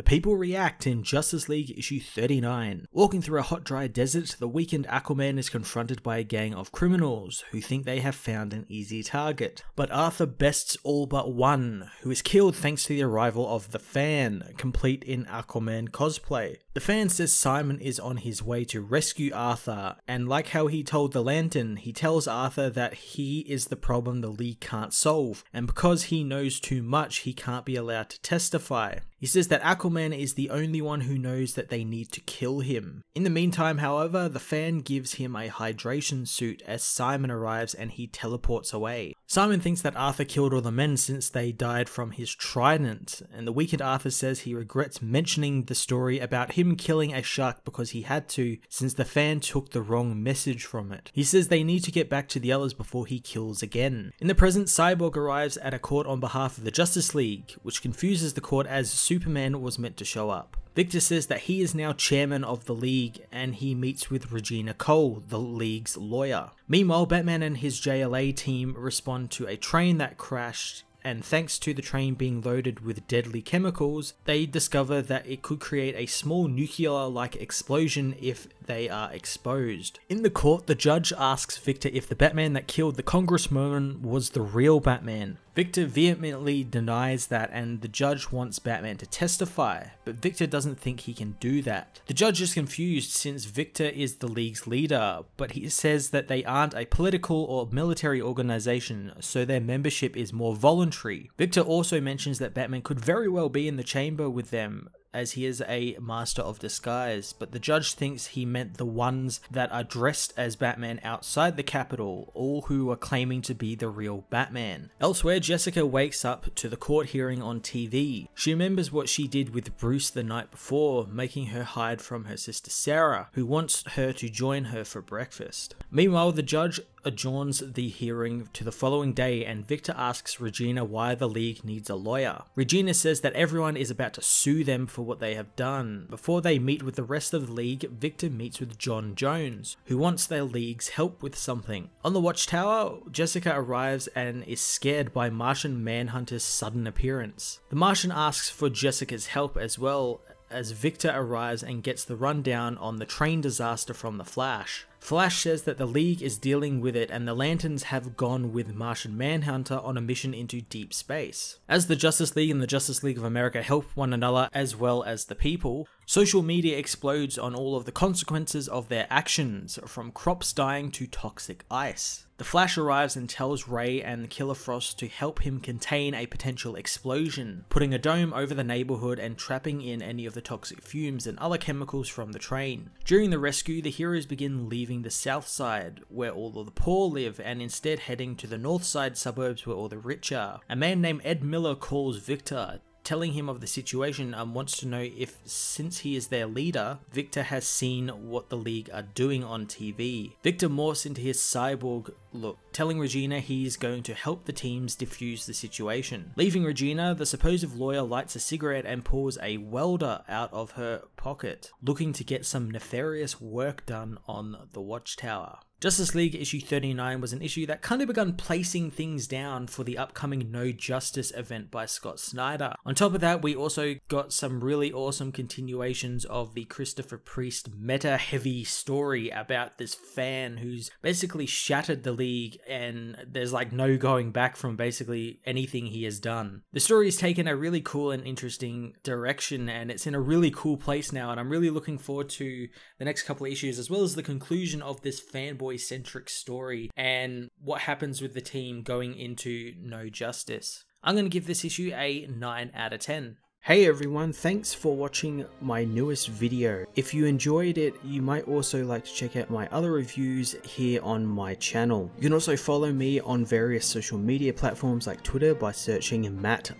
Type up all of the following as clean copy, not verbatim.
The people react in Justice League issue 39. Walking through a hot dry desert, the weakened Aquaman is confronted by a gang of criminals who think they have found an easy target. But Arthur bests all but one, who is killed thanks to the arrival of the Fan, complete in Aquaman cosplay. The Fan says Simon is on his way to rescue Arthur, and like how he told the Lantern, he tells Arthur that he is the problem the League can't solve, and because he knows too much, he can't be allowed to testify. He says that Aquaman is the only one who knows that they need to kill him. In the meantime, however, the Fan gives him a hydration suit as Simon arrives and he teleports away. Simon thinks that Arthur killed all the men since they died from his trident, and the weakened Arthur says he regrets mentioning the story about him killing a shark because he had to, since the Fan took the wrong message from it. He says they need to get back to the others before he kills again. In the present, Cyborg arrives at a court on behalf of the Justice League, which confuses the court as Superman was meant to show up. Victor says that he is now chairman of the League and he meets with Regina Cole, the League's lawyer. Meanwhile, Batman and his JLA team respond to a train that crashed, and thanks to the train being loaded with deadly chemicals, they discover that it could create a small nuclear-like explosion if they are exposed. In the court, the judge asks Victor if the Batman that killed the congresswoman was the real Batman. Victor vehemently denies that, and the judge wants Batman to testify, but Victor doesn't think he can do that. The judge is confused since Victor is the League's leader, but he says that they aren't a political or military organization, so their membership is more voluntary. Victor also mentions that Batman could very well be in the chamber with them, as he is a master of disguise, but the judge thinks he meant the ones that are dressed as Batman outside the Capitol, all who are claiming to be the real Batman. Elsewhere, Jessica wakes up to the court hearing on TV. She remembers what she did with Bruce the night before, making her hide from her sister Sarah, who wants her to join her for breakfast. Meanwhile, the judge adjourns the hearing to the following day, and Victor asks Regina why the League needs a lawyer. Regina says that everyone is about to sue them for what they have done. Before they meet with the rest of the League, Victor meets with John Jones, who wants their League's help with something. On the Watchtower, Jessica arrives and is scared by Martian Manhunter's sudden appearance. The Martian asks for Jessica's help as well, as Victor arrives and gets the rundown on the train disaster from the Flash. Flash says that the League is dealing with it and the Lanterns have gone with Martian Manhunter on a mission into deep space. As the Justice League and the Justice League of America help one another as well as the people, social media explodes on all of the consequences of their actions, from crops dying to toxic ice. The Flash arrives and tells Ray and Killer Frost to help him contain a potential explosion, putting a dome over the neighborhood and trapping in any of the toxic fumes and other chemicals from the train. During the rescue, the heroes begin leaving the south side, where all of the poor live, and instead heading to the north side suburbs where all the rich are. A man named Ed Miller calls Victor, telling him of the situation and wants to know if, since he is their leader, Victor has seen what the League are doing on TV. Victor morphs into his cyborg look, telling Regina he's going to help the teams defuse the situation. Leaving Regina, the supposed lawyer lights a cigarette and pulls a welder out of her pocket, looking to get some nefarious work done on the Watchtower. Justice League issue 39 was an issue that kind of begun placing things down for the upcoming No Justice event by Scott Snyder. On top of that, we also got some really awesome continuations of the Christopher Priest meta-heavy story about this fan who's basically shattered the League, and there's like no going back from basically anything he has done. The story has taken a really cool and interesting direction, and it's in a really cool place now, and I'm really looking forward to the next couple of issues, as well as the conclusion of this fanboy-centric story and what happens with the team going into No Justice. I'm going to give this issue a 9 out of 10. Hey everyone, thanks for watching my newest video. If you enjoyed it, you might also like to check out my other reviews here on my channel. You can also follow me on various social media platforms like Twitter by searching Matt_FOS,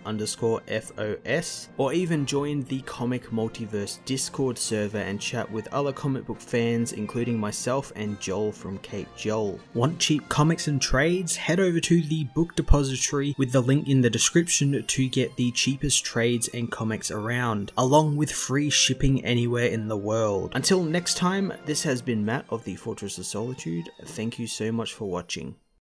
or even join the Comic Multiverse Discord server and chat with other comic book fans, including myself and Joel from Cape Joel. Want cheap comics and trades? Head over to the book depository with the link in the description to get the cheapest trades and comics around, along with free shipping anywhere in the world. Until next time, this has been Matt of the Fortress of Solitude. Thank you so much for watching.